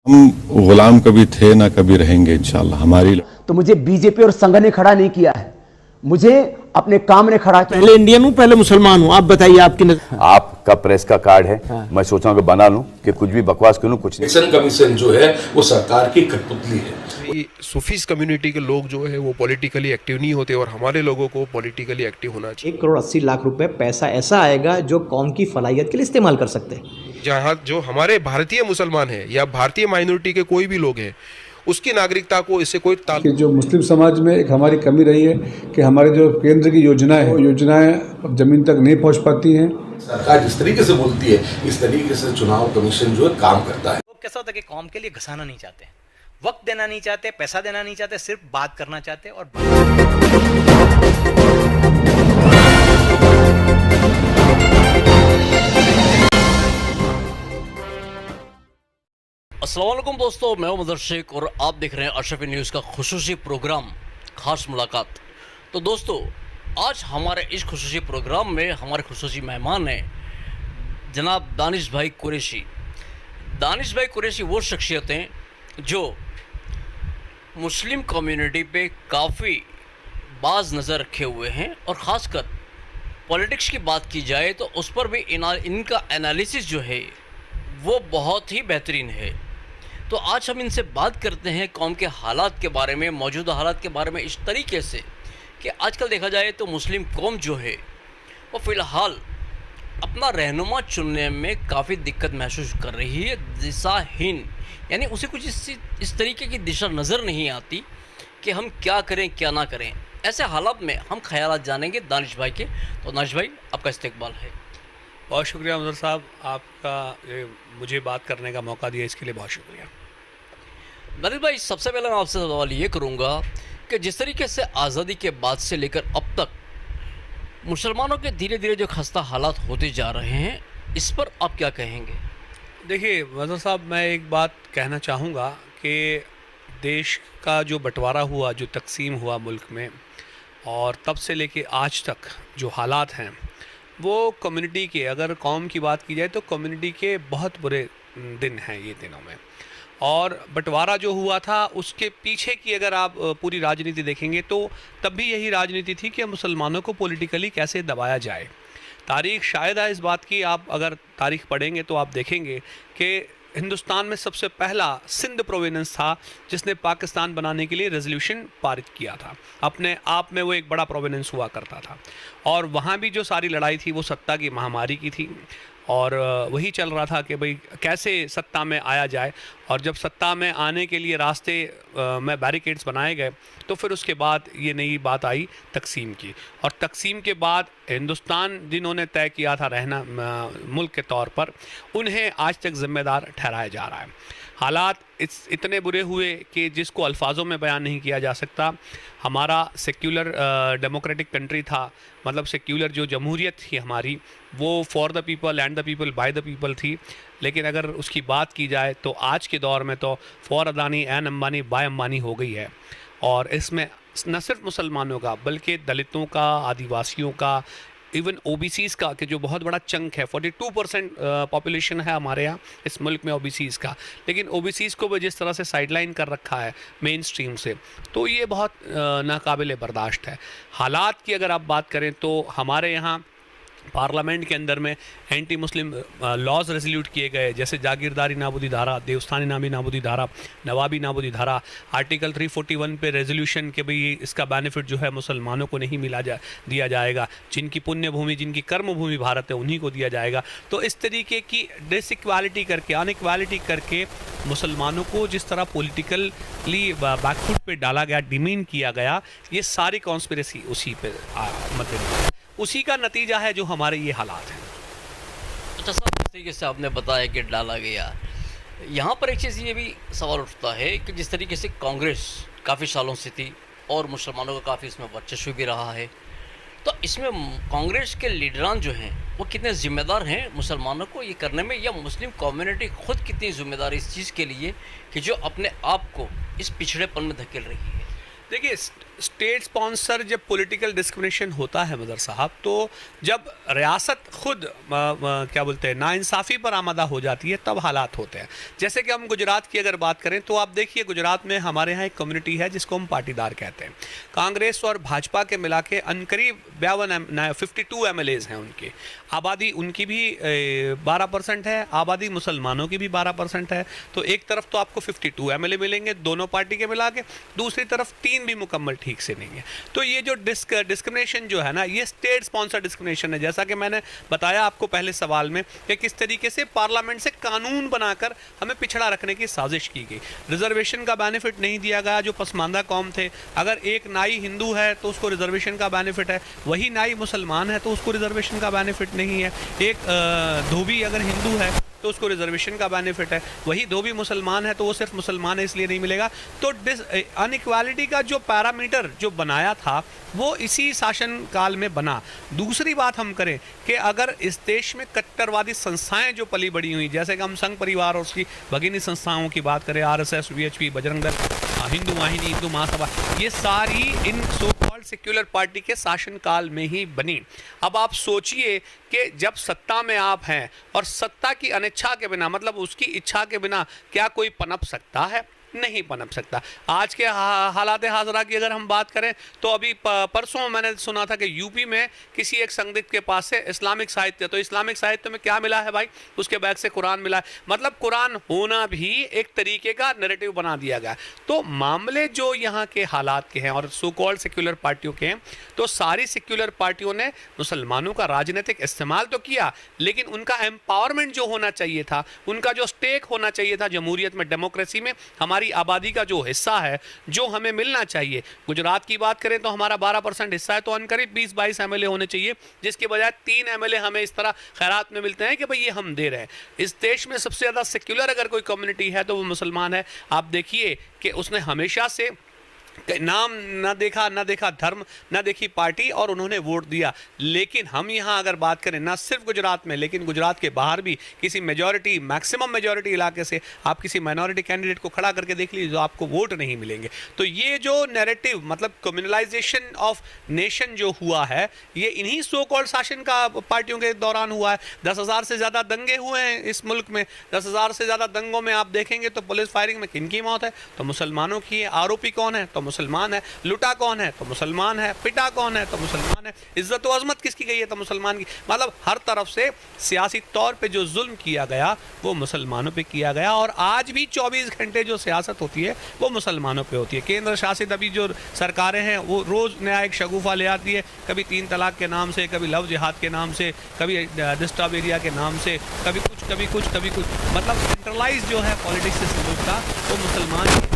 हम गुलाम कभी थे ना कभी रहेंगे इंशाल्लाह। हमारी तो मुझे बीजेपी और संघ ने खड़ा नहीं किया है, मुझे अपने काम ने खड़ा किया। पहले इंडियन हूँ, पहले मुसलमान हूँ। आप बताइए आपकी नजर। आपका प्रेस का कार्ड है, मैं सोच रहा हूँ कि बना लूं कि कुछ भी बकवास करूं, कुछ नहीं। इलेक्शन कमीशन जो है वो सरकार की कठपुतली है। सूफीज कम्युनिटी के लोग जो है वो पॉलिटिकली एक्टिव नहीं होते और हमारे लोगों को पॉलिटिकली एक्टिव होना चाहिए। 1,80,00,000 रुपए पैसा ऐसा आएगा जो कौम की फलाहियत के लिए इस्तेमाल कर सकते हैं। जहाँ जो हमारे भारतीय मुसलमान हैं या भारतीय माइनॉरिटी के कोई भी लोग हैं, उसकी नागरिकता को इससे कोई कि जो मुस्लिम समाज में एक हमारी कमी रही है कि हमारे जो केंद्र की योजनाएं हैं, वो योजनाएं जमीन तक नहीं पहुंच पाती हैं। सरकार जिस तरीके से बोलती है इस तरीके से चुनाव कमीशन जो है काम करता है। वो कैसा होता है कि कौम के लिए घसाना नहीं चाहते, वक्त देना नहीं चाहते, पैसा देना नहीं चाहते, सिर्फ बात करना चाहते। और अस्सलाम वालेकुम दोस्तों, मैं हूं मदर शेख और आप देख रहे हैं अशरफी न्यूज़ का खुसूसी प्रोग्राम खास मुलाकात। तो दोस्तों, आज हमारे इस खुसूसी प्रोग्राम में हमारे खुसूसी मेहमान हैं जनाब दानिश भाई कुरैशी। दानिश भाई कुरैशी वो शख्सियत हैं जो मुस्लिम कम्युनिटी पे काफ़ी बाज नज़र रखे हुए हैं और ख़ासकर पॉलिटिक्स की बात की जाए तो उस पर भी इनका एनालिसिस जो है वो बहुत ही बेहतरीन है। तो आज हम इनसे बात करते हैं कौम के हालात के बारे में, मौजूदा हालात के बारे में, इस तरीके से कि आजकल देखा जाए तो मुस्लिम कौम जो है वो फ़िलहाल अपना रहनुमा चुनने में काफ़ी दिक्कत महसूस कर रही है, दिशाहीन। यानी उसे कुछ इस तरीके की दिशा नज़र नहीं आती कि हम क्या करें क्या ना करें। ऐसे हालात में हम ख़यालात जानेंगे दानिश भाई के। तो दानिश भाई, आपका इस्तकबाल है। बहुत शुक्रिया मदर साहब, आपका मुझे बात करने का मौका दिया, इसके लिए बहुत शुक्रिया। दानिश भाई, सबसे पहले मैं आपसे सवाल ये करूँगा कि जिस तरीके से आज़ादी के बाद से लेकर अब तक मुसलमानों के धीरे धीरे जो खस्ता हालात होते जा रहे हैं, इस पर आप क्या कहेंगे? देखिए मदर साहब, मैं एक बात कहना चाहूँगा कि देश का जो बंटवारा हुआ, जो तकसीम हुआ मुल्क में, और तब से लेके आज तक जो हालात हैं वो कम्युनिटी के, अगर कौम की बात की जाए तो कम्युनिटी के बहुत बुरे दिन हैं ये दिनों में। और बंटवारा जो हुआ था उसके पीछे की अगर आप पूरी राजनीति देखेंगे तो तब भी यही राजनीति थी कि मुसलमानों को पॉलिटिकली कैसे दबाया जाए। तारीख़ शायद है इस बात की, आप अगर तारीख़ पढ़ेंगे तो आप देखेंगे कि हिंदुस्तान में सबसे पहला सिंध प्रोविनेंस था जिसने पाकिस्तान बनाने के लिए रेजोल्यूशन पारित किया था। अपने आप में वो एक बड़ा प्रोविनेंस हुआ करता था और वहाँ भी जो सारी लड़ाई थी वो सत्ता की महामारी की थी और वही चल रहा था कि भाई कैसे सत्ता में आया जाए। और जब सत्ता में आने के लिए रास्ते में बैरिकेड्स बनाए गए तो फिर उसके बाद ये नई बात आई तकसीम की, और तकसीम के बाद हिंदुस्तान जिन्होंने तय किया था रहना मुल्क के तौर पर, उन्हें आज तक ज़िम्मेदार ठहराया जा रहा है। हालात इतने बुरे हुए कि जिसको अल्फाजों में बयान नहीं किया जा सकता। हमारा सेक्युलर डेमोक्रेटिक कंट्री था, मतलब सेक्युलर जो जमहूरियत थी हमारी, वो for the people and the people by the people थी। लेकिन अगर उसकी बात की जाए तो आज के दौर में तो for Adani and Ambani by Ambani हो गई है। और इसमें न सिर्फ मुसलमानों का बल्कि दलितों का, आदिवासियों का, इवन ओबीसीज़ का, कि जो बहुत बड़ा चंक है, 42% पॉपुलेशन है हमारे यहाँ इस मुल्क में ओबीसीज़ का, लेकिन ओबीसीज़ को भी जिस तरह से साइडलाइन कर रखा है मेन स्ट्रीम से, तो ये बहुत नाकाबिल बर्दाश्त है। हालात की अगर आप बात करें तो हमारे यहाँ पार्लियामेंट के अंदर में एंटी मुस्लिम लॉज रेजोल्यूट किए गए, जैसे जागीरदारी नाबूदी धारा, देवस्थानी नामी नाबूदी धारा, नवाबी नाबूदी धारा, आर्टिकल 341 पे रेजोल्यूशन के भाई इसका बेनिफिट जो है मुसलमानों को नहीं दिया जाएगा, जिनकी पुण्य भूमि, जिनकी कर्म भूमि भारत है उन्हीं को दिया जाएगा। तो इस तरीके की डिसइक्वालिटी करके, अनइक्वालिटी करके मुसलमानों को जिस तरह पॉलिटिकली बैकफुट पे डाला गया, डिमीन किया गया, ये सारी कॉन्स्पिरेसी उसी पे मद्देनजर, उसी का नतीजा है जो हमारे ये हालात हैं। अच्छा साहब, जिस तरीके से आपने बताया कि डाला गया, यहाँ पर एक चीज़ ये भी सवाल उठता है कि जिस तरीके से कांग्रेस काफ़ी सालों से थी और मुसलमानों का काफ़ी इसमें वर्चस्व भी रहा है, तो इसमें कांग्रेस के लीडरान जो हैं वो कितने ज़िम्मेदार हैं मुसलमानों को ये करने में, या मुस्लिम कम्युनिटी खुद कितनी ज़िम्मेदार है इस चीज़ के लिए कि जो अपने आप को इस पिछड़ेपन में धकेल रही है? देखिए, स्टेट स्पॉन्सर जब पॉलिटिकल डिस्क्रिमिनेशन होता है मदर साहब, तो जब रियासत खुद क्या बोलते हैं नाइंसाफ़ी पर आमादा हो जाती है तब हालात होते हैं। जैसे कि हम गुजरात की अगर बात करें तो आप देखिए गुजरात में हमारे यहाँ एक कम्युनिटी है जिसको हम पाटीदार कहते हैं। कांग्रेस और भाजपा के मिला के अनकरीब 52 MLAs हैं उनके। आबादी उनकी भी 12% है, आबादी मुसलमानों की भी 12% है। तो एक तरफ तो आपको 52 MLA मिलेंगे दोनों पार्टी के मिला के, दूसरी तरफ 3 भी मुकम्मल ठीक से नहीं है। तो ये जो डिस्क्रिमिनेशन जो है ना, ये स्टेट स्पॉन्सर डिस्क्रिमिनेशन है। जैसा कि मैंने बताया आपको पहले सवाल में कि किस तरीके से पार्लियामेंट से कानून बनाकर हमें पिछड़ा रखने की साजिश की गई। रिजर्वेशन का बेनिफिट नहीं दिया गया जो पसमानदा कौम थे। अगर एक नाई हिंदू है तो उसको रिजर्वेशन का बेनिफिट है, वही नाई मुसलमान है तो उसको रिजर्वेशन का बेनिफिट नहीं है। एक धोबी अगर हिंदू है तो उसको रिजर्वेशन का बेनिफिट है, वही धोबी मुसलमान है तो वो सिर्फ मुसलमान है इसलिए नहीं मिलेगा। तो अनइक्वालिटी का जो पैरामीटर जो बनाया था वो इसी शासन काल में बना। दूसरी बात हम करें कि अगर इस देश में कट्टरवादी संस्थाएं जो पली बड़ी हुई, जैसे कि हम संघ परिवार और उसकी भगिनी संस्थाओं की बात करें, RSS, VHP, बजरंग दल, हिंदू वाहिनी, हिंदू महासभा, ये सारी इन सो कॉल्ड सेक्युलर पार्टी के शासनकाल में ही बनी। अब आप सोचिए कि जब सत्ता में आप हैं और सत्ता की अनिच्छा के बिना, मतलब उसकी इच्छा के बिना क्या कोई पनप सकता है? नहीं पनप सकता। आज के हालात हाजरा की अगर हम बात करें तो अभी परसों मैंने सुना था कि यूपी में किसी एक संदिग्ध के पास से इस्लामिक साहित्य, तो इस्लामिक साहित्य में क्या मिला है भाई? उसके बैग से कुरान मिला है। मतलब कुरान होना भी एक तरीके का नैरेटिव बना दिया गया। तो मामले जो यहाँ के हालात के हैं और सो कॉल्ड सेक्युलर पार्टियों के हैं, तो सारी सेक्युलर पार्टियों ने मुसलमानों का राजनीतिक इस्तेमाल तो किया, लेकिन उनका एम्पावरमेंट जो होना चाहिए था, उनका जो स्टेक होना चाहिए था जमहूरियत में, डेमोक्रेसी में, हमारी आबादी का जो हिस्सा है जो हमें मिलना चाहिए। गुजरात की बात करें तो हमारा 12% हिस्सा है, तो अनकरीब 20-22 MLA होने चाहिए, जिसके बजाय 3 MLA हमें इस तरह खैरात में मिलते हैं कि भाई ये हम दे रहे हैं। इस देश में सबसे ज़्यादा सेक्युलर अगर कोई कम्युनिटी है तो वो मुसलमान है। आप देखिए कि उसने हमेशा से नाम ना देखा धर्म, ना देखी पार्टी, और उन्होंने वोट दिया। लेकिन हम यहाँ अगर बात करें ना सिर्फ गुजरात में, लेकिन गुजरात के बाहर भी किसी मेजॉरिटी, मैक्सिमम मेजॉरिटी इलाके से आप किसी माइनॉरिटी कैंडिडेट को खड़ा करके देख लीजिए, जो आपको वोट नहीं मिलेंगे। तो ये जो नैरेटिव, मतलब कम्युनलाइजेशन ऑफ नेशन जो हुआ है, ये इन्हीं सो कॉल्ड शासन का पार्टियों के दौरान हुआ है। 10,000 से ज़्यादा दंगे हुए हैं इस मुल्क में। 10,000 से ज़्यादा दंगों में आप देखेंगे तो पुलिस फायरिंग में किन की मौत है? तो मुसलमानों की है। आरोपी कौन है? तो मुसलमान है। लुटा कौन है? तो मुसलमान है। पिटा कौन है? तो मुसलमान है। इज्जत व अजमत किसकी गई है? तो मुसलमान की। मतलब हर तरफ से सियासी तौर पे जो जुल्म किया गया वो मुसलमानों पे किया गया, और आज भी 24 घंटे जो सियासत होती है वो मुसलमानों पे होती है। केंद्र शासित अभी जो सरकारें हैं वो रोज़ नया एक शगुफा ले आती है, कभी 3 तलाक के नाम से, कभी लव जिहाद के नाम से, कभी डिस्टर्ब एरिया के नाम से, कभी कुछ। मतलब सेंट्रलाइज जो है पॉलिटिक्स सिस्टम का वो मुसलमान।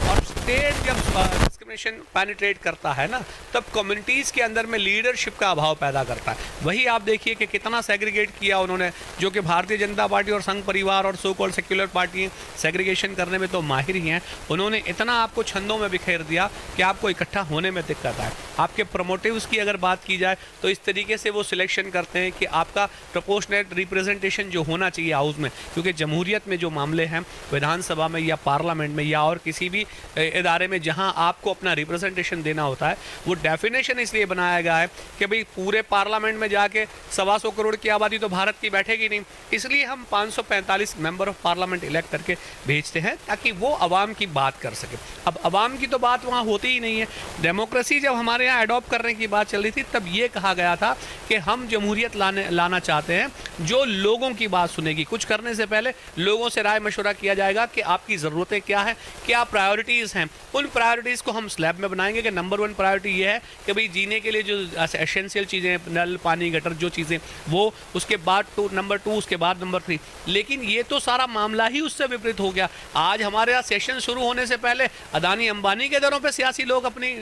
और स्टेट जब डिस्क्रिमिनेशन पेनिट्रेट करता है ना, तब कम्युनिटीज़ के अंदर में लीडरशिप का अभाव पैदा करता है। वही आप देखिए कि कितना सेग्रीगेट किया उन्होंने, जो कि भारतीय जनता पार्टी और संघ परिवार और so called secular party segregation करने में तो माहिर ही हैं। उन्होंने इतना आपको छंदों में बिखेर दिया कि आपको इकट्ठा होने में दिक्कत आए। आपके प्रोमोटिव्स की अगर बात की जाए तो इस तरीके से वो सिलेक्शन करते हैं कि आपका प्रोपोर्शनेट रिप्रेजेंटेशन जो होना चाहिए हाउस में, क्योंकि जमहूरियत में जो मामले हैं विधानसभा में या पार्लियामेंट में या और किसी भी इदारे में जहां आपको अपना रिप्रेजेंटेशन देना होता है, वो डेफिनेशन इसलिए बनाया गया है कि भाई पूरे पार्लियामेंट में जाके 125 करोड़ की आबादी तो भारत की बैठेगी नहीं, इसलिए हम 545 मेंबर ऑफ पार्लियामेंट इलेक्ट करके भेजते हैं ताकि वो अवाम की बात कर सके। अब अवाम की तो बात वहाँ होती ही नहीं है। डेमोक्रेसी जब हमारे यहाँ अडॉप्ट करने की बात चल रही थी तब ये कहा गया था कि हम जमहूरियत लाना चाहते हैं जो लोगों की बात सुनेगी। कुछ करने से पहले लोगों से राय मशवरा किया जाएगा कि आपकी ज़रूरतें क्या हैं, क्या प्रायोरिटीज़ हैं। उन प्रायोरिटीज़ को हम स्लैब में बनाएंगे कि नंबर 1 प्रायोरिटी ये है कि भाई जीने के लिए जो एसेंशियल चीज़ें, नल, पानी, गटर, जो चीज़ें वो, उसके बाद नंबर 2, उसके बाद नंबर 3। लेकिन ये तो सारा मामला ही उससे विपरीत हो गया। आज हमारे यहाँ सेशन शुरू होने से पहले अदानी अंबानी के दरों पे सियासी लोग अपनी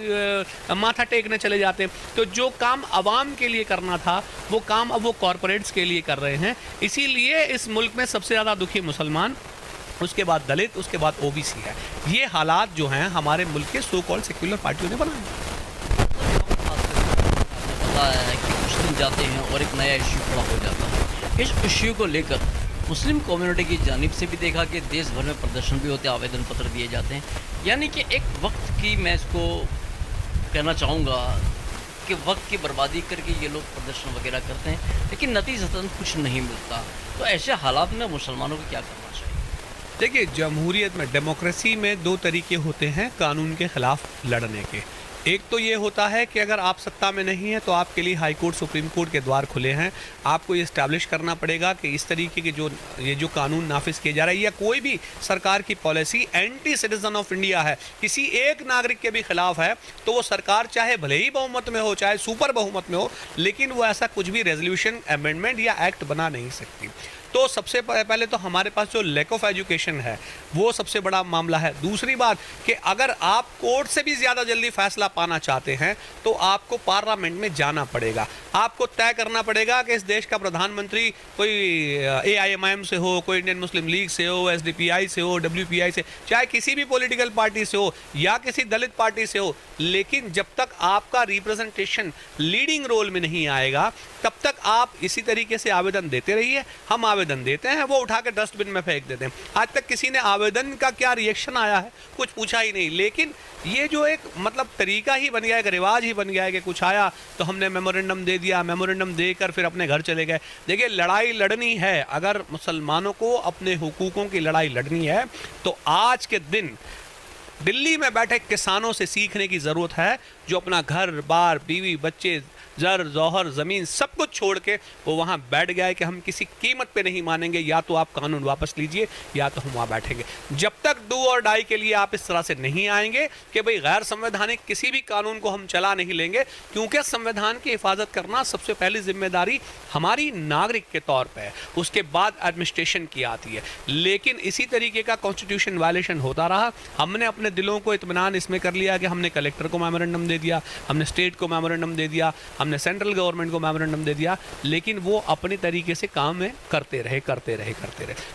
माथा टेकने चले जाते हैं। तो जो काम अवाम के लिए करना था वो काम अब वो कॉरपोरेट्स के लिए कर रहे हैं। इसीलिए इस मुल्क में सबसे ज़्यादा दुखी मुसलमान, उसके बाद दलित, उसके बाद ओबीसी है। ये हालात जो हैं हमारे मुल्क के सो कॉल्ड सेक्युलर पार्टियों ने बनाए। है कि मुस्लिम जाते हैं और एक नया इश्यू खड़ा हो जाता है। इस इश्यू को लेकर मुस्लिम कम्युनिटी की जानिब से भी देखा कि देश भर में प्रदर्शन भी होते हैं, आवेदन पत्र दिए जाते हैं। यानी कि एक वक्त की मैं इसको कहना चाहूँगा कि वक्त की बर्बादी करके ये लोग प्रदर्शन वगैरह करते हैं, लेकिन नतीजतन कुछ नहीं मिलता। तो ऐसे हालात में मुसलमानों को क्या करना चाहिए? देखिए, जमहूरियत में, डेमोक्रेसी में दो तरीके होते हैं कानून के ख़िलाफ़ लड़ने के। एक तो ये होता है कि अगर आप सत्ता में नहीं हैं तो आपके लिए हाई कोर्ट, सुप्रीम कोर्ट के द्वार खुले हैं। आपको ये इस्टेब्लिश करना पड़ेगा कि इस तरीके के जो कानून नाफिज किए जा रहे हैं या कोई भी सरकार की policy anti citizen of India है, किसी एक नागरिक के भी खिलाफ है, तो वो सरकार चाहे भले ही बहुमत में हो, चाहे सुपर बहुमत में हो, लेकिन वो ऐसा कुछ भी रेजोल्यूशन, अमेंडमेंट या एक्ट बना नहीं सकती। तो सबसे पहले तो हमारे पास जो लैक ऑफ एजुकेशन है वो सबसे बड़ा मामला है। दूसरी बात कि अगर आप कोर्ट से भी ज़्यादा जल्दी फैसला पाना चाहते हैं तो आपको पार्लियामेंट में जाना पड़ेगा। आपको तय करना पड़ेगा कि इस देश का प्रधानमंत्री कोई AIMIM से हो, कोई इंडियन मुस्लिम लीग से हो, SDPI से हो, WPI से, चाहे किसी भी पॉलिटिकल पार्टी से हो या किसी दलित पार्टी से हो, लेकिन जब तक आपका रिप्रेजेंटेशन लीडिंग रोल में नहीं आएगा तब तक आप इसी तरीके से आवेदन देते रहिए। हम आवेदन देते हैं, वो उठा के डस्टबिन में फेंक देते हैं। आज तक किसी ने आवेदन का क्या रिएक्शन आया है कुछ पूछा ही नहीं। लेकिन ये जो एक मतलब तरीका ही बन गया है, एक रिवाज ही बन गया है कि कुछ आया तो हमने मेमोरेंडम दे दिया, मेमोरेंडम देकर फिर अपने घर चले गए। देखिए, लड़ाई लड़नी है, अगर मुसलमानों को अपने हुकूकों की लड़ाई लड़नी है तो आज के दिन दिल्ली में बैठे किसानों से सीखने की ज़रूरत है, जो अपना घर बार, बीवी, बच्चे, जर जौहर, ज़मीन सब कुछ छोड़ के वो वहाँ बैठ गया है कि हम किसी कीमत पे नहीं मानेंगे, या तो आप कानून वापस लीजिए या तो हम वहाँ बैठेंगे। जब तक डू और डाई के लिए आप इस तरह से नहीं आएंगे कि भाई गैर संवैधानिक किसी भी कानून को हम चला नहीं लेंगे, क्योंकि संविधान की हिफाजत करना सबसे पहली जिम्मेदारी हमारी नागरिक के तौर पर है, उसके बाद एडमिनिस्ट्रेशन की आती है। लेकिन इसी तरीके का कॉन्स्टिट्यूशन वायलेशन होता रहा। हमने अपने दिलों को इत्मीनान इसमें कर लिया कि हमने कलेक्टर को मेमोरेंडम दे दिया, हमने स्टेट को मेमोरेंडम दे दिया, हमने सेंट्रल गवर्नमेंट को मेमोरेंडम दे दिया, लेकिन वो अपनी तरीके से काम में करते रहे।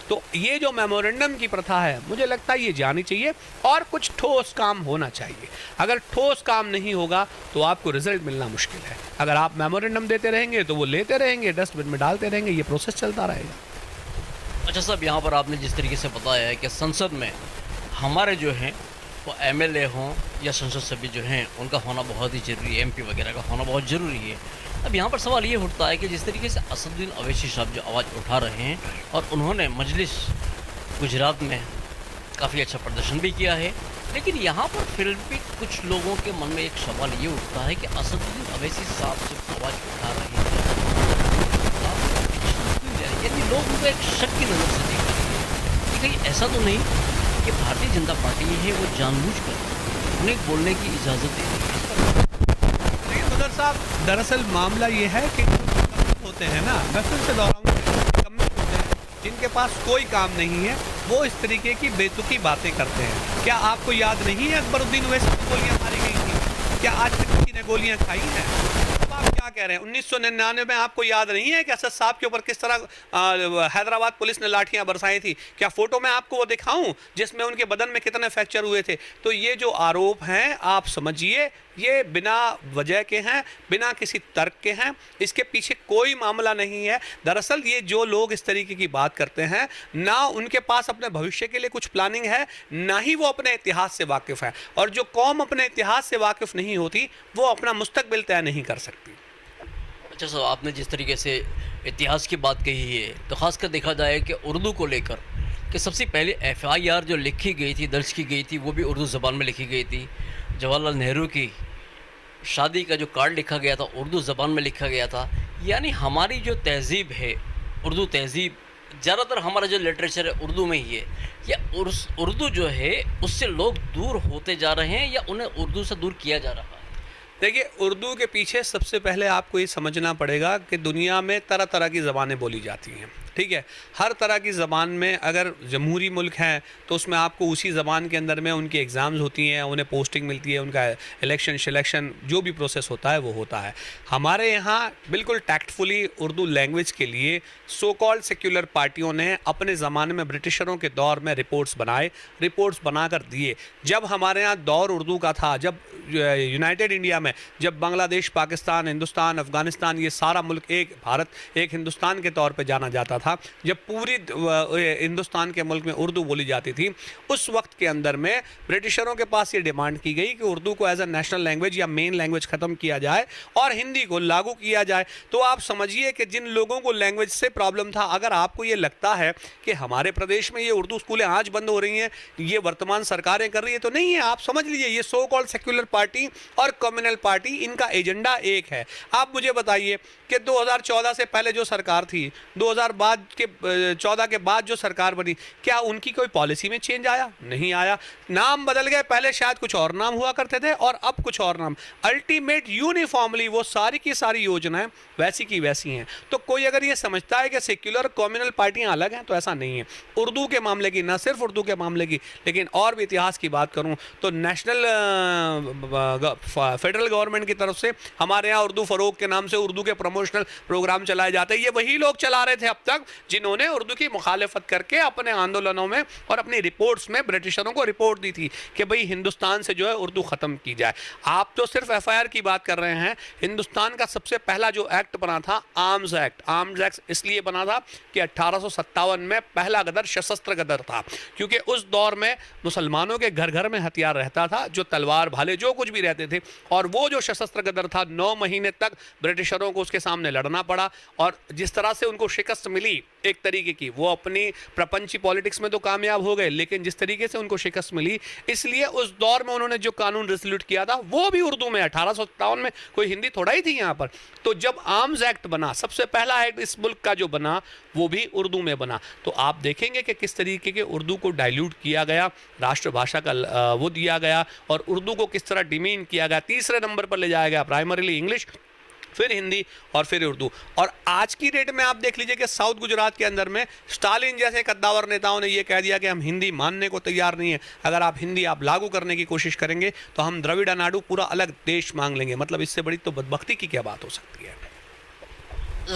तो ये जो मेमोरेंडम की प्रथा है, मुझे लगता है ये जानी चाहिए और कुछ ठोस काम होना चाहिए। अगर ठोस काम नहीं होगा तो आपको रिजल्ट मिलना मुश्किल है। अगर आप मेमोरेंडम देते रहेंगे तो वो लेते रहेंगे, डस्टबिन में डालते रहेंगे, ये प्रोसेस चलता रहेगा। अच्छा साहब, यहाँ पर आपने जिस तरीके से बताया है कि संसद में हमारे जो हैं वो MLA हों या संसद सभ्य जो हैं उनका होना बहुत ही ज़रूरी है, MP वगैरह का होना बहुत ज़रूरी है। अब यहाँ पर सवाल ये उठता है कि जिस तरीके से असदुद्दीन अवैसी साहब जो आवाज़ उठा रहे हैं और उन्होंने मजलिस गुजरात में काफ़ी अच्छा प्रदर्शन भी किया है, लेकिन यहाँ पर फिर भी कुछ लोगों के मन में एक सवाल ये उठता है कि असदुद्दीन अवैसी साहब जब आवाज़ उठा रहे हैं, यदि लोग उनको एक शक की नज़र से देख रहे हैं कि कहीं ऐसा तो नहीं कि भारतीय जनता पार्टी है वो जानबूझकर उन्हें बोलने की इजाज़त दे रही है? देखिए मुदर साहब, दरअसल मामला ये है कि होते हैं ना, मैं फिर से दोहराऊंगा, होते हैं जिनके पास कोई काम नहीं है, वो इस तरीके की बेतुकी बातें करते हैं। क्या आपको याद नहीं है अकबरुद्दीन ओवैसी को गोलियां मारी गई थी? क्या आज तक किसी ने गोलियां खाई हैं? आप क्या कह रहे हैं? 1999 में आपको याद नहीं है कि असद साहब के ऊपर किस तरह हैदराबाद पुलिस ने लाठियां बरसाई थी? क्या फोटो मैं आपको वो दिखाऊं जिसमें उनके बदन में कितने फ्रैक्चर हुए थे? तो ये जो आरोप हैं, आप समझिए ये बिना वजह के हैं, बिना किसी तर्क के हैं, इसके पीछे कोई मामला नहीं है। दरअसल ये जो लोग इस तरीके की बात करते हैं, ना उनके पास अपने भविष्य के लिए कुछ प्लानिंग है, ना ही वो अपने इतिहास से वाकिफ़ है। और जो कौम अपने इतिहास से वाकिफ़ नहीं होती वो अपना मुस्तकबिल तय नहीं कर सकती। अच्छा साहब, आपने जिस तरीके से इतिहास की बात कही है, तो ख़ासकर देखा जाए कि उर्दू को लेकर कि सबसे पहले FIR जो लिखी गई थी, दर्ज की गई थी, वो भी उर्दू ज़बान में लिखी गई थी। जवाहरलाल नेहरू की शादी का जो कार्ड लिखा गया था उर्दू ज़बान में लिखा गया था। यानी हमारी जो तहज़ीब है, उर्दू तहज़ीब, ज़्यादातर हमारा जो लिटरेचर है उर्दू में ही है। या उर्दू जो है उससे लोग दूर होते जा रहे हैं या उन्हें उर्दू से दूर किया जा रहा है? देखिए, उर्दू के पीछे सबसे पहले आपको ये समझना पड़ेगा कि दुनिया में तरह तरह की ज़बानें बोली जाती हैं, ठीक है। हर तरह की ज़बान में, अगर जमहूरी मुल्क है तो उसमें आपको उसी ज़बान के अंदर में उनकी एग्ज़ाम्स होती हैं, उन्हें पोस्टिंग मिलती है, उनका इलेक्शन सिलेक्शन जो भी प्रोसेस होता है वो होता है। हमारे यहाँ बिल्कुल टैक्टफुली उर्दू लैंग्वेज के लिए सो कॉल्ड सेक्युलर पार्टियों ने अपने ज़माने में ब्रिटिशरों के दौर में रिपोर्ट्स बनाकर दिए। जब हमारे यहाँ दौर उर्दू का था, जब यूनाइटेड इंडिया में, जब बांग्लादेश, पाकिस्तान, हिंदुस्तान, अफ़गानिस्तान, ये सारा मुल्क एक भारत, एक हिंदुस्तान के तौर पे जाना जाता था, जब पूरी हिंदुस्तान के मुल्क में उर्दू बोली जाती थी, उस वक्त के अंदर में ब्रिटिशरों के पास ये डिमांड की गई कि उर्दू को एज अ नेशनल लैंग्वेज या मेन लैंग्वेज ख़त्म किया जाए और हिंदी को लागू किया जाए। तो आप समझिए कि जिन लोगों को लैंग्वेज से प्रॉब्लम था, अगर आपको ये लगता है कि हमारे प्रदेश में ये उर्दू स्कूलें आज बंद हो रही हैं, ये वर्तमान सरकारें कर रही है, तो नहीं है। आप समझ लीजिए ये सो कॉल्ड सेक्युलर पार्टी और कम्युनल पार्टी, इनका एजेंडा एक है। आप मुझे बताइए कि 2014 से पहले जो सरकार थी, 2014 के बाद जो सरकार बनी, क्या उनकी कोई पॉलिसी में चेंज आया? नहीं आया। नाम बदल गए, पहले शायद कुछ और नाम हुआ करते थे और अब कुछ और नाम। अल्टीमेट यूनिफॉर्मली वो सारी की सारी योजनाएं वैसी की वैसी हैं। तो कोई अगर ये समझता है कि सेक्युलर कम्युनल पार्टियां अलग हैं, तो ऐसा नहीं है। उर्दू के मामले की, ना सिर्फ उर्दू के मामले की, लेकिन और भी इतिहास की बात करूं तो नेशनल फेडरल गवर्नमेंट की तरफ से हमारे यहाँ उर्दू फरोग के नाम से उर्दू के प्रमोशनल प्रोग्राम चलाए जाते हैं। ये वही लोग चला रहे थे अब तक जिन्होंने उर्दू की मुखालिफत करके अपने आंदोलनों में और अपनी रिपोर्ट्स में ब्रिटिशरों को रिपोर्ट दी थी कि भाई हिंदुस्तान से जो है उर्दू ख़त्म की जाए। आप तो सिर्फ FIR की बात कर रहे हैं। हिंदुस्तान का सबसे पहला जो एक्ट बना था, आर्म्स एक्ट इसलिए बना था कि 1857 में पहला गदर सशस्त्र गदर था, क्योंकि उस दौर में मुसलमानों के घर घर में हथियार रहता था, जो तलवार भाले जो कुछ भी रहते थे, और वो जो सशस्त्र गदर था 9 महीने तक ब्रिटिशरों को उसके सामने लड़ना पड़ा। और जिस तरह से उनको शिकस्त मिली एक तरीके की, वो अपनी प्रपंची पॉलिटिक्स में तो कामयाब हो गए, लेकिन जिस तरीके से उनको शिकस्त मिली, इसलिए उस दौर में उन्होंने जो कानून रिजोल्यूट किया था वो भी उर्दू में। 1857 में कोई हिंदी थोड़ा ही थी यहाँ पर। तो जब आर्म्स एक्ट बना, सबसे पहला एक्ट इस मुल्क का जो बना, वो भी उर्दू में बना। तो आप देखेंगे कि किस तरीके के उर्दू को डाइल्यूट किया गया, राष्ट्रभाषा का वो दिया गया, और उर्दू को किस तरह डिमीन किया गया। तीसरे नंबर पर ले जाया गया प्राइमरीली इंग्लिश, फिर हिंदी और फिर उर्दू। और आज की डेट में आप देख लीजिए कि साउथ गुजरात के अंदर में स्टालिन जैसे कद्दावर नेताओं ने यह कह दिया कि हम हिंदी मानने को तैयार नहीं है। अगर आप हिंदी लागू करने की कोशिश करेंगे तो हम द्रविड़ नाडु पूरा अलग देश मांग लेंगे। मतलब इससे बड़ी तो बदबख्ती की क्या बात हो सकती है।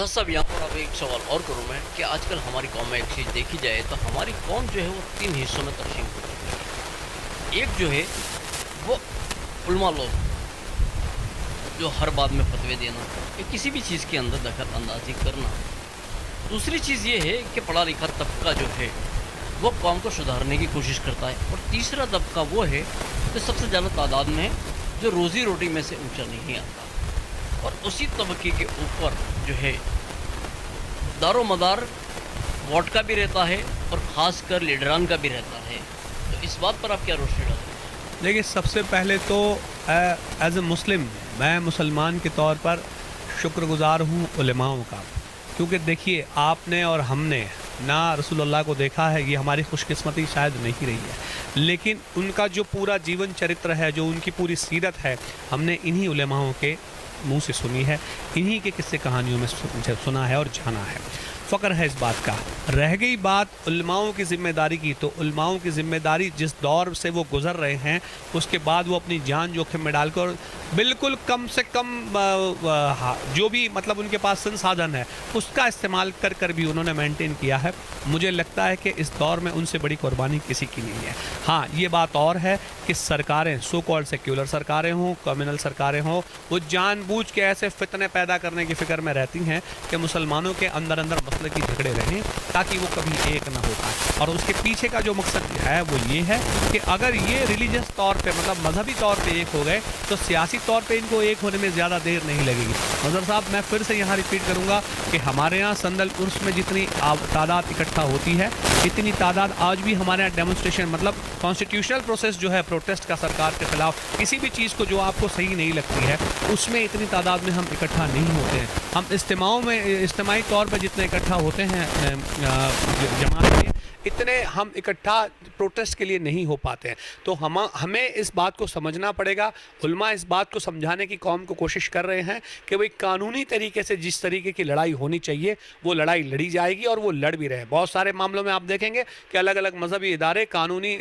सब यहाँ पर अब एक सवाल और करूँ मैं कि आजकल हमारी कौम में एक चीज़ देखी जाए तो हमारी कौम जो है वो 3 हिस्सों में तकसीम हो चुकी है। एक जो है वो उलमा लोग जो हर बात में फतवे देना या किसी भी चीज़ के अंदर दखल अंदाजी करना। दूसरी चीज़ ये है कि पढ़ा लिखा तबका जो है वो कौम को सुधारने की कोशिश करता है। और तीसरा तबका वो है जो सबसे ज़्यादा तादाद में है, जो रोज़ी रोटी में से ऊंचा नहीं आता। और उसी तबके के ऊपर जो है दारो मदार वोट का भी रहता है और ख़ास कर लीडरान का भी रहता है। तो इस बात पर आप क्या रोशनी डालें? देखिए, सबसे पहले तो एज ए मुस्लिम, मैं मुसलमान के तौर पर शुक्रगुजार हूँ उलेमाओं का, क्योंकि देखिए आपने और हमने ना रसूलुल्लाह को देखा है, ये हमारी खुशकिस्मती शायद नहीं रही है, लेकिन उनका जो पूरा जीवन चरित्र है, जो उनकी पूरी सीरत है, हमने इन्हीं उलेमाओं के मुंह से सुनी है, इन्हीं के किस्से कहानियों में सुना है और जाना है। फ़क्र है इस बात का। रह गई बात उलमाओं की ज़िम्मेदारी की, तो उलमाओं की ज़िम्मेदारी जिस दौर से वो गुज़र रहे हैं, उसके बाद वो अपनी जान जोखिम में डालकर बिल्कुल कम से कम जो भी मतलब उनके पास संसाधन है उसका इस्तेमाल कर कर भी उन्होंने मेंटेन किया है। मुझे लगता है कि इस दौर में उनसे बड़ी कुर्बानी किसी की नहीं है। हाँ, ये बात और है कि सरकारें, सो कॉल्ड सेक्युलर सरकारें हों, कम्युनल सरकारें हों, वो जानबूझ के ऐसे फितने पैदा करने की फ़िक्र में रहती हैं कि मुसलमानों के अंदर अंदर मसले की झगड़े रहें ताकि वो कभी एक ना हो पाए। और उसके पीछे का जो मकसद है वो ये है कि अगर ये रिलीजियस तौर पे, मतलब मजहबी तौर पे एक हो गए, तो सियासी तौर पे इनको एक होने में ज़्यादा देर नहीं लगेगी। नज़र साहब, मैं फिर से यहाँ रिपीट करूँगा कि हमारे यहाँ संदल उर्स में जितनी तादाद इकट्ठा होती है, इतनी तादाद आज भी हमारे यहाँ डेमोन्स्ट्रेशन, मतलब कॉन्स्टिट्यूशनल प्रोसेस जो है, प्रोटेस्ट का सरकार के ख़िलाफ़ किसी भी चीज़ को जो आपको सही नहीं लगती है, उसमें इतनी तादाद में हम इकट्ठा नहीं होते हैं। हम इज्तिमाई तौर पर जितने इकट्ठा होते हैं जमात में, इतने हम इकट्ठा प्रोटेस्ट के लिए नहीं हो पाते हैं। तो हमें इस बात को समझना पड़ेगा। उलमा इस बात को समझाने की कौम को कोशिश कर रहे हैं कि भाई कानूनी तरीके से जिस तरीके की लड़ाई होनी चाहिए वो लड़ाई लड़ी जाएगी और वो लड़ भी रहे। बहुत सारे मामलों में आप देखेंगे कि अलग अलग मजहबी इदारे कानूनी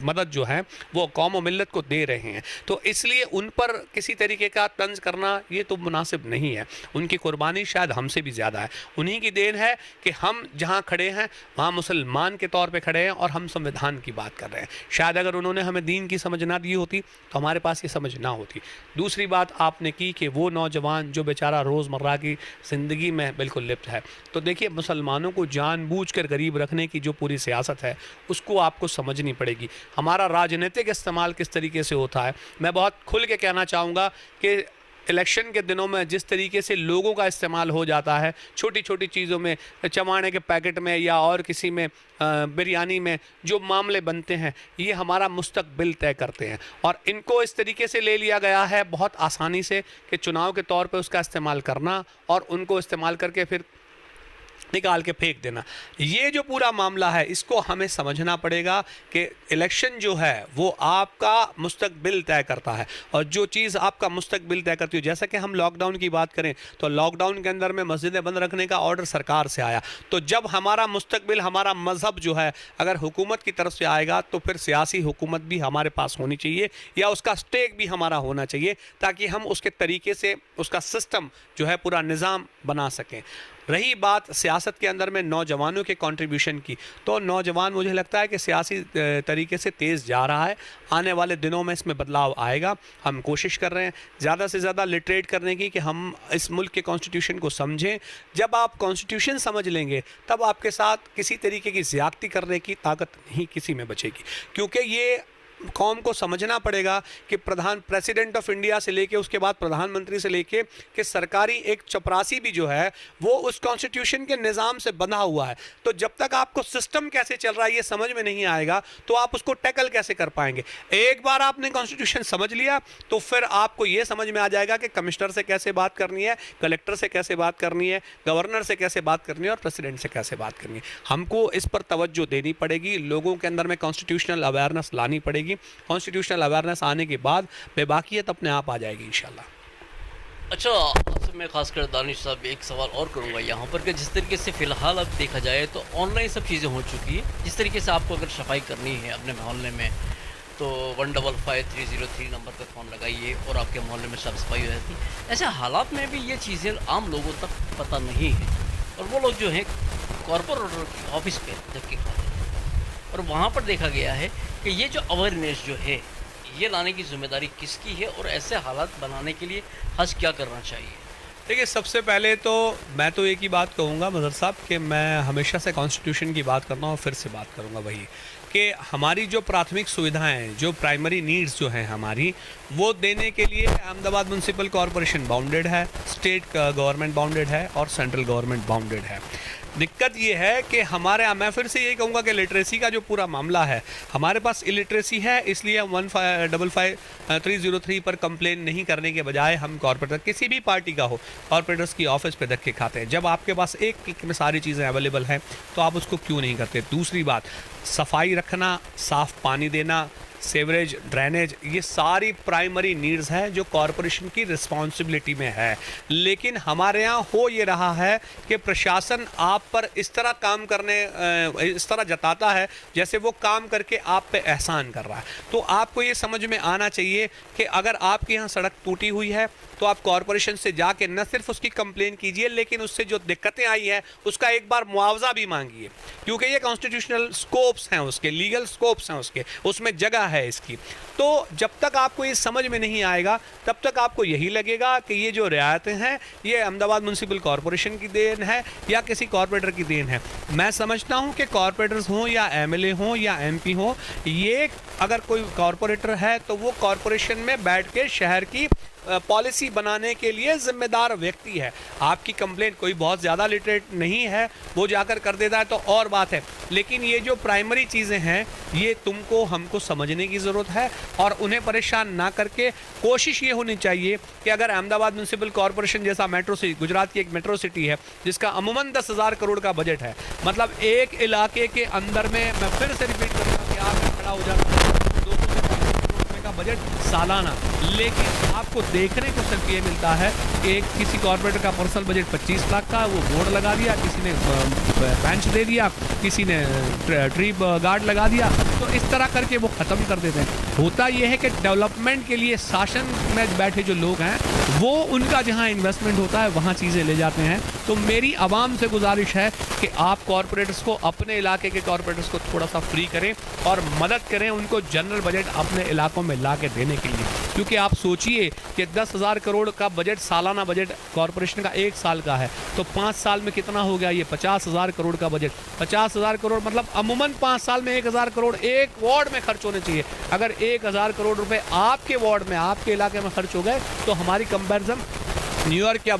मदद जो है वो कौम और मिल्लत को दे रहे हैं। तो इसलिए उन पर किसी तरीके का तंज करना ये तो मुनासिब नहीं है। उनकी कुर्बानी शायद हमसे भी ज़्यादा है। उन्हीं की देन है कि हम जहाँ खड़े हैं वहाँ मुसलमान के तौर पे खड़े हैं और और हम संविधान की बात कर रहे हैं। शायद अगर उन्होंने हमें दीन की समझ ना दी होती तो हमारे पास ये समझ ना होती। दूसरी बात आपने की कि वो नौजवान जो बेचारा रोज़मर्रा की ज़िंदगी में बिल्कुल लिप्त है, तो देखिए मुसलमानों को जानबूझकर गरीब रखने की जो पूरी सियासत है उसको आपको समझनी पड़ेगी। हमारा राजनीतिक इस्तेमाल किस तरीके से होता है, मैं बहुत खुल के कहना चाहूँगा कि इलेक्शन के दिनों में जिस तरीके से लोगों का इस्तेमाल हो जाता है छोटी छोटी चीज़ों में, चमाने के पैकेट में या और किसी में बिरयानी में जो मामले बनते हैं, ये हमारा मुस्तकबिल तय करते हैं। और इनको इस तरीके से ले लिया गया है बहुत आसानी से कि चुनाव के तौर पे उसका इस्तेमाल करना और उनको इस्तेमाल करके फिर निकाल के फेंक देना। ये जो पूरा मामला है इसको हमें समझना पड़ेगा कि इलेक्शन जो है वो आपका मुस्तकबिल तय करता है, और जो चीज़ आपका मुस्तकबिल तय करती है, जैसा कि हम लॉकडाउन की बात करें तो लॉकडाउन के अंदर में मस्जिदें बंद रखने का ऑर्डर सरकार से आया, तो जब हमारा मुस्तकबिल, हमारा मज़हब जो है अगर हुकूमत की तरफ से आएगा तो फिर सियासी हुकूमत भी हमारे पास होनी चाहिए या उसका स्टेक भी हमारा होना चाहिए, ताकि हम उसके तरीके से उसका सिस्टम जो है पूरा निज़ाम बना सकें। रही बात सियासत के अंदर में नौजवानों के कंट्रीब्यूशन की, तो नौजवान मुझे लगता है कि सियासी तरीके से तेज़ जा रहा है। आने वाले दिनों में इसमें बदलाव आएगा। हम कोशिश कर रहे हैं ज़्यादा से ज़्यादा लिटरेट करने की कि हम इस मुल्क के कॉन्स्टिट्यूशन को समझें। जब आप कॉन्स्टिट्यूशन समझ लेंगे तब आपके साथ किसी तरीके की ज़्यादती करने की ताकत नहीं किसी में बचेगी, क्योंकि ये कौम को समझना पड़ेगा कि प्रेसिडेंट ऑफ इंडिया से लेके उसके बाद प्रधानमंत्री से लेके कि सरकारी एक चपरासी भी जो है वो उस कॉन्स्टिट्यूशन के निज़ाम से बंधा हुआ है। तो जब तक आपको सिस्टम कैसे चल रहा है ये समझ में नहीं आएगा तो आप उसको टैकल कैसे कर पाएंगे। एक बार आपने कॉन्स्टिट्यूशन समझ लिया तो फिर आपको ये समझ में आ जाएगा कि कमिश्नर से कैसे बात करनी है, कलेक्टर से कैसे बात करनी है, गवर्नर से कैसे बात करनी है और प्रेसिडेंट से कैसे बात करनी है। हमको इस पर तवज्जो देनी पड़ेगी, लोगों के अंदर में कॉन्स्टिट्यूशनल अवेयरनेस लानी पड़ेगी। कॉन्स्टिट्यूशनल अवेयरनेस आने के बाद बेबाकियत अपने आप आ जाएगी इंशाल्लाह। अच्छा, आपसे मैं खासकर दानिश साहब एक सवाल और करूंगा यहाँ पर कि जिस तरीके से फ़िलहाल अब देखा जाए तो ऑनलाइन सब चीज़ें हो चुकी है। जिस तरीके से आपको अगर सफाई करनी है अपने मोहल्ले में तो 155303 नंबर पर फ़ोन लगाइए और आपके मोहल्ले में साफ सफाई हो जाती है। ऐसे हालात में भी ये चीज़ें आम लोगों तक पता नहीं है और वो लोग जो हैं कॉरपोरेटर ऑफिस पे धक्के खाते हैं, और वहाँ पर देखा गया है कि ये जो अवेयरनेस जो है ये लाने की जिम्मेदारी किसकी है और ऐसे हालात बनाने के लिए हज क्या करना चाहिए? देखिए, सबसे पहले तो मैं तो एक ही बात कहूँगा मदर साहब कि मैं हमेशा से कॉन्स्टिट्यूशन की बात करना और फिर से बात करूँगा वही कि हमारी जो प्राथमिक सुविधाएं, जो प्राइमरी नीड्स जो हैं हमारी, वो देने के लिए अहमदाबाद म्यूनसिपल कॉरपोरेशन बाउंडेड है, स्टेट गवर्नमेंट बाउंडेड है और सेंट्रल गवर्नमेंट बाउंडेड है। दिक्कत ये है कि हमारे यहाँ, मैं फिर से यही कहूँगा कि लिटरेसी का जो पूरा मामला है, हमारे पास इलिटरेसी है, इसलिए हम 155303 पर कंप्लेन नहीं करने के बजाय हम कॉर्पोरेटर, किसी भी पार्टी का हो, कॉर्पोरेटर्स की ऑफिस पे धक्के खाते हैं। जब आपके पास एक क्लिक में सारी चीज़ें अवेलेबल हैं तो आप उसको क्यों नहीं करते। दूसरी बात, सफाई रखना, साफ़ पानी देना, सेवरेज, ड्रेनेज, ये सारी प्राइमरी नीड्स हैं जो कॉरपोरेशन की रिस्पॉन्सिबिलिटी में है। लेकिन हमारे यहाँ हो ये रहा है कि प्रशासन आप पर इस तरह काम करने, इस तरह जताता है जैसे वो काम करके आप पे एहसान कर रहा है। तो आपको ये समझ में आना चाहिए कि अगर आपके यहाँ सड़क टूटी हुई है तो आप कॉरपोरेशन से जाके न सिर्फ उसकी कंप्लेन कीजिए लेकिन उससे जो दिक्कतें आई हैं उसका एक बार मुआवजा भी मांगिए, क्योंकि ये कॉन्स्टिट्यूशनल स्कोप्स हैं उसके, लीगल स्कोप्स हैं उसके, उसमें जगह है इसकी। तो जब तक आपको ये समझ में नहीं आएगा तब तक आपको यही लगेगा कि ये जो रियायतें हैं ये अहमदाबाद म्यूनसिपल कॉरपोरेशन की देन है या किसी कॉरपोरेटर की देन है। मैं समझता हूँ कि कॉरपोरेटर्स हों या एमएलए हों या एमपी हों, ये अगर कोई कॉरपोरेटर है तो वो कॉरपोरेशन में बैठ के शहर की पॉलिसी बनाने के लिए जिम्मेदार व्यक्ति है। आपकी कंप्लेंट कोई बहुत ज़्यादा लिटरेट नहीं है, वो जाकर कर देता है तो और बात है, लेकिन ये जो प्राइमरी चीज़ें हैं ये तुमको हमको समझने की ज़रूरत है और उन्हें परेशान ना करके कोशिश ये होनी चाहिए कि अगर अहमदाबाद म्यूनसिपल कॉरपोरेशन जैसा मेट्रो सिटी, गुजरात की एक मेट्रो सिटी है जिसका अमूमन 10,000 करोड़ का बजट है, मतलब एक इलाके के अंदर में, मैं फिर से रिपीट करूँगा कि आप खड़ा हो जाता है 200 से 500 करोड़ रुपये का बजट सालाना, लेकिन आपको देखने को सिर्फ ये मिलता है कि किसी कॉर्पोरेटर का पर्सनल बजट 25 लाख का, वो बोर्ड लगा दिया, किसी ने बेंच दे दिया, किसी ने ट्री गार्ड लगा दिया, तो इस तरह करके वो ख़त्म कर देते हैं। होता ये है कि डेवलपमेंट के लिए शासन में बैठे जो लोग हैं वो उनका जहां इन्वेस्टमेंट होता है वहां चीज़ें ले जाते हैं। तो मेरी आवाम से गुजारिश है कि आप कॉरपोरेटर्स को, अपने इलाके के कॉरपोरेटर्स को थोड़ा सा फ्री करें और मदद करें उनको जनरल बजट अपने इलाकों में ला के देने के लिए। क्योंकि आप सोचिए कि 10,000 करोड़ का बजट, सालाना बजट कॉरपोरेशन का 1 साल का है, तो 5 साल में कितना हो गया? ये 50,000 करोड़ का बजट। 50,000 करोड़ मतलब अमूमन 5 साल में 1,000 करोड़ एक वार्ड में खर्च होने चाहिए। अगर 1,000 करोड़ रुपए आपके वार्ड में, आपके इलाके में खर्च हो गए तो हमारी कंपैरिजन न्यूयॉर्क या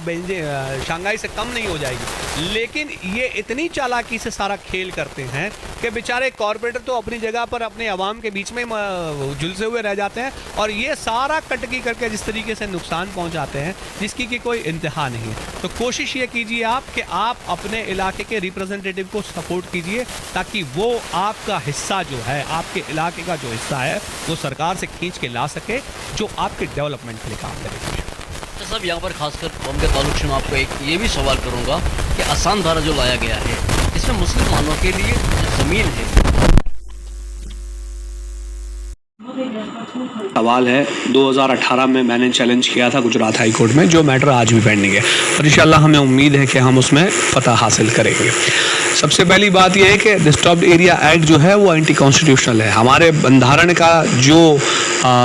शंघाई से कम नहीं हो जाएगी। लेकिन ये इतनी चालाकी से सारा खेल करते हैं कि बेचारे कॉरपोरेटर तो अपनी जगह पर अपने अवाम के बीच में झुलसे हुए रह जाते हैं और ये सारा कटकी करके जिस तरीके से नुकसान पहुंचाते हैं जिसकी कि कोई इंतहा नहीं है। तो कोशिश ये कीजिए आप कि आप अपने इलाके के रिप्रेजेंटेटिव को सपोर्ट कीजिए ताकि वो आपका हिस्सा जो है, आपके इलाके का जो हिस्सा है वो सरकार से खींच के ला सके जो आपके डेवलपमेंट के लिए काम करेगी। साहब यहाँ पर खासकर कौम के ताल्लुक से मैं आपको एक ये भी सवाल करूँगा कि आसान धारा जो लाया गया है इसमें मुसलमानों के लिए ज़मीन है। सवाल है 2018 में मैंने चैलेंज किया था गुजरात हाई कोर्ट में, जो मैटर आज भी पेंडिंग है और इंशाल्लाह हमें उम्मीद है कि हम उसमें फतह हासिल करेंगे। सबसे पहली बात यह है कि डिस्टर्ब्ड एरिया एक्ट जो है वो एंटी कॉन्स्टिट्यूशनल है। हमारे बंधारण का जो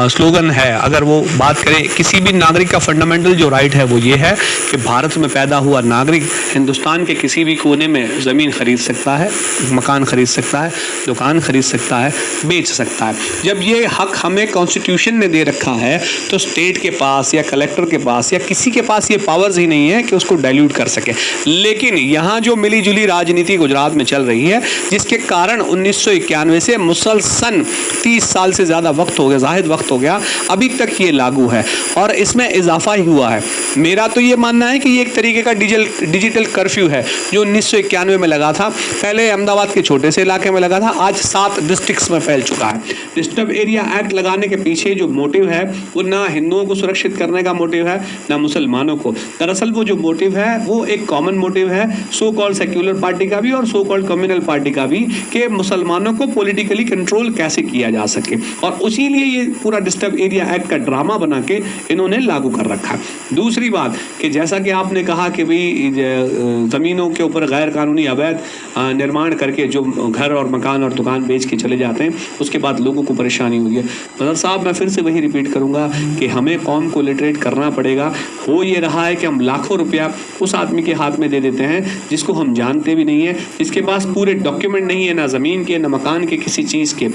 स्लोगन है, अगर वो बात करें किसी भी नागरिक का फंडामेंटल जो राइट है वो ये है कि भारत में पैदा हुआ नागरिक हिंदुस्तान के किसी भी कोने में ज़मीन खरीद सकता है, मकान खरीद सकता है, दुकान खरीद सकता है, बेच सकता है। जब ये हक हमें कॉन्स्टिट्यूशन ने दे रखा है तो स्टेट के पास या कलेक्टर के पास या किसी के पास ये पावर्स ही नहीं है कि उसको डाइल्यूट कर सके। लेकिन यहाँ जो मिली जुली राजनीति गुजरात में चल रही है जिसके कारण 1991 से मुसलसल 30 साल से ज़्यादा वक्त हो गया, जाहिद वक्त हो गया, अभी तक ये लागू है और इसमें इजाफा ही हुआ है। मेरा तो ये मानना है कि ये एक तरीके का डिजिटल कर्फ्यू है जो 1991 में लगा था। पहले अहमदाबाद के छोटे से इलाके में लगा था, आज 7 डिस्ट्रिक्ट्स में फैल चुका है। डिस्टर्ब एरिया एक्ट लगाने के पीछे जो मोटिव है वो ना हिंदुओं को सुरक्षित करने का मोटिव है ना मुसलमानों को। दरअसल वो जो मोटिव है वो एक कॉमन मोटिव है सो कॉल्ड सेक्युलर पार्टी का भी और सो कॉल्ड कम्युनल पार्टी का भी, कि मुसलमानों को पॉलिटिकली कंट्रोल कैसे किया जा सके और उसी लिए ये पूरा डिस्टर्ब एरिया एक्ट का ड्रामा बना के इन्होंने लागू कर रखा है। दूसरी बात कि जैसा कि आपने कहा कि भाई ज़मीनों के ऊपर गैर कानूनी अवैध निर्माण करके जो घर और मकान और दुकान बेच के चले जाते हैं उसके बाद लोगों को परेशानी हुई है। बदर साहब मैं फिर से वही रिपीट करूँगा कि हमें कौम को लिटरेट करना पड़ेगा। हो ये रहा है कि हम लाखों रुपया उस आदमी के हाथ में दे देते हैं जिसको हम जानते भी नहीं है, जिसके पास पूरे डॉक्यूमेंट नहीं है, ना ज़मीन के ना मकान के, किसी चीज़ के।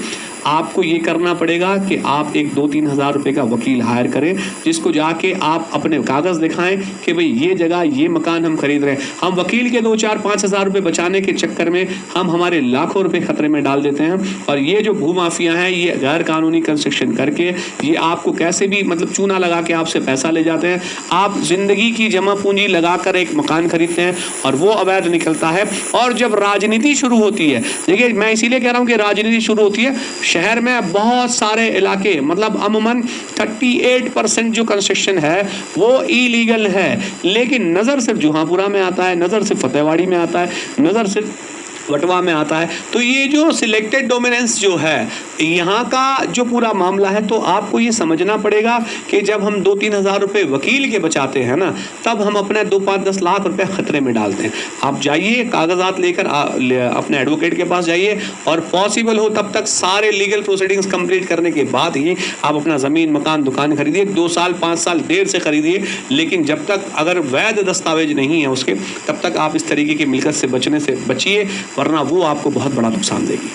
आपको ये करना पड़ेगा कि आप एक 2-3 हज़ार रुपये का वकील हायर करें जिसको जाके आप अपने कागज़ दिखाएं कि भाई ये जगह ये मकान हम खरीद रहे हैं। हम वकील के 2-4-5 हज़ार रुपये बचाने के चक्कर में हम हमारे लाखों रुपए खतरे में डाल देते हैं और ये जो भूमाफिया हैं ये गैर कानूनी कंस्ट्रक्शन करके ये आपको कैसे भी मतलब चूना लगा के आपसे पैसा ले जाते हैं। आप ज़िंदगी की जमा पूंजी लगा कर एक मकान खरीदते हैं और वो अवैध निकलता है। और जब राजनीति शुरू होती है, देखिए मैं इसीलिए कह रहा हूँ कि राजनीति शुरू होती है, शहर में बहुत सारे इलाके मतलब अमूमन 38% जो कंस्ट्रक्शन है वो इलीगल है, लेकिन नज़र सिर्फ जहांपुरा में आता है, नज़र सिर्फ फतेहवाड़ी में आता है, नज़र सिर्फ वटवा में आता है। तो ये जो सिलेक्टेड डोमिनेंस जो है यहाँ का जो पूरा मामला है, तो आपको ये समझना पड़ेगा कि जब हम 2-3 हज़ार रुपये वकील के बचाते हैं ना, तब हम अपने 2-5-10 लाख रुपए खतरे में डालते हैं। आप जाइए कागजात लेकर अपने एडवोकेट के पास जाइए और पॉसिबल हो तब तक सारे लीगल प्रोसीडिंग्स कंप्लीट करने के बाद ही आप अपना ज़मीन मकान दुकान खरीदिए। 2 साल 5 साल देर से खरीदिए, लेकिन जब तक अगर वैध दस्तावेज नहीं है उसके, तब तक आप इस तरीके की मिल्कत से बचने से बचिए, वरना वो आपको बहुत बड़ा नुकसान देगी।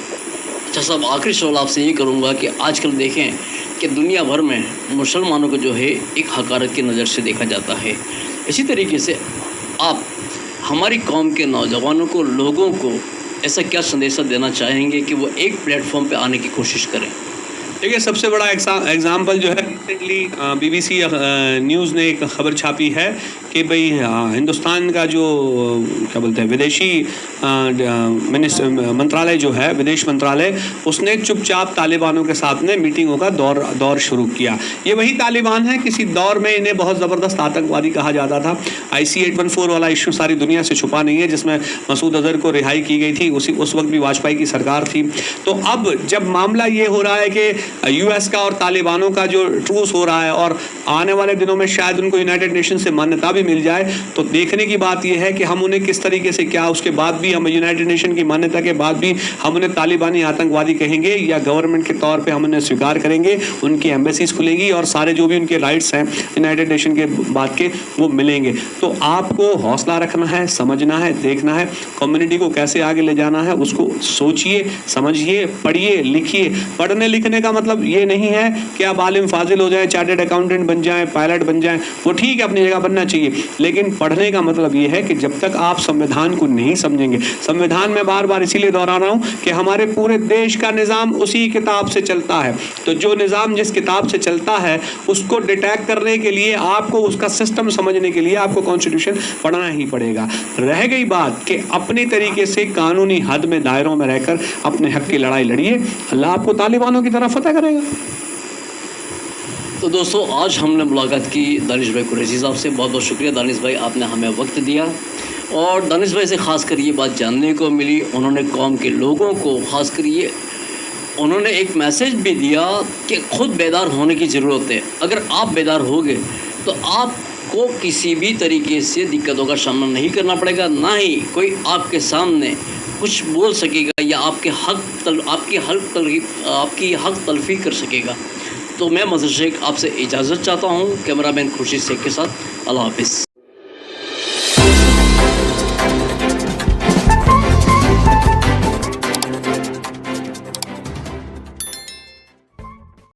अच्छा साहब, आखिरी सवाल आपसे ये करूँगा कि आजकल देखें कि दुनिया भर में मुसलमानों को जो है एक हकारत की नज़र से देखा जाता है। इसी तरीके से आप हमारी कौम के नौजवानों को, लोगों को ऐसा क्या संदेशा देना चाहेंगे कि वो एक प्लेटफॉर्म पे आने की कोशिश करें? देखिए सबसे बड़ा एग्जाम्पल जो है रिसेंटली BBC न्यूज़ ने एक खबर छापी है कि भाई हिंदुस्तान का जो क्या बोलते हैं विदेशी मंत्रालय जो है, विदेश मंत्रालय, उसने चुपचाप तालिबानों के साथ में मीटिंगों का दौर शुरू किया। ये वही तालिबान है, किसी दौर में इन्हें बहुत ज़बरदस्त आतंकवादी कहा जाता था। IC-814 वाला इशू सारी दुनिया से छुपा नहीं है, जिसमें मसूद अजहर को रिहाई की गई थी, उस वक्त भी वाजपेयी की सरकार थी। तो अब जब मामला ये हो रहा है कि US का और तालिबानों का जो ट्रूस हो रहा है और आने वाले दिनों में शायद उनको यूनाइटेड नेशन से मान्यता भी मिल जाए, तो देखने की बात यह है कि हम उन्हें किस तरीके से, क्या उसके बाद भी हम यूनाइटेड नेशन की मान्यता के बाद भी हम उन्हें तालिबानी आतंकवादी कहेंगे या गवर्नमेंट के तौर पे हम उन्हें स्वीकार करेंगे, उनकी एम्बेसीज खुलेंगी और सारे जो भी उनके राइट्स हैं यूनाइटेड नेशन के बाद के वो मिलेंगे। तो आपको हौसला रखना है, समझना है, देखना है कम्युनिटी को कैसे आगे ले जाना है, उसको सोचिए, समझिए, पढ़िए, लिखिए। पढ़ने लिखने का मतलब ये नहीं है कि आप आलिम फाजिल हो जाएं, चार्टर्ड अकाउंटेंट बन जाएं, पायलट बन जाएं, वो ठीक है, अपनी जगह बनना चाहिए, लेकिन पढ़ने का मतलब ये है कि जब तक आप संविधान को नहीं समझेंगे, संविधान में बार बार इसीलिए दोहरा रहा हूँ कि हमारे पूरे देश का निज़ाम उसी किताब से चलता है। तो जो निज़ाम जिस किताब से चलता है उसको डिटेक्ट करने के लिए, आपको उसका सिस्टम समझने के लिए आपको कॉन्स्टिट्यूशन पढ़ना ही पड़ेगा। रह गई बात कि अपने तरीके से कानूनी हद में, दायरों में रहकर अपने हक की लड़ाई लड़िए, अल्लाह आपको तालिबानों की तरफ फतह करेगा। तो दोस्तों, आज हमने मुलाकात की दानिश भाई कुरैशी साहब से। बहुत बहुत शुक्रिया दानिश भाई, आपने हमें वक्त दिया और दानिश भाई से ख़ासकर ये बात जानने को मिली, उन्होंने कौम के लोगों को ख़ासकर ये उन्होंने एक मैसेज भी दिया कि खुद बेदार होने की ज़रूरत है। अगर आप बेदार होगे तो आपको किसी भी तरीके से दिक्कतों का सामना नहीं करना पड़ेगा, ना ही कोई आपके सामने कुछ बोल सकेगा या आपकी हक तलफी कर सकेगा। तो मैं मज़हर शेख आपसे इजाज़त चाहता हूँ, कैमरामैन खुर्शीद शेख के साथ। अल्लाह हाफ़िज़।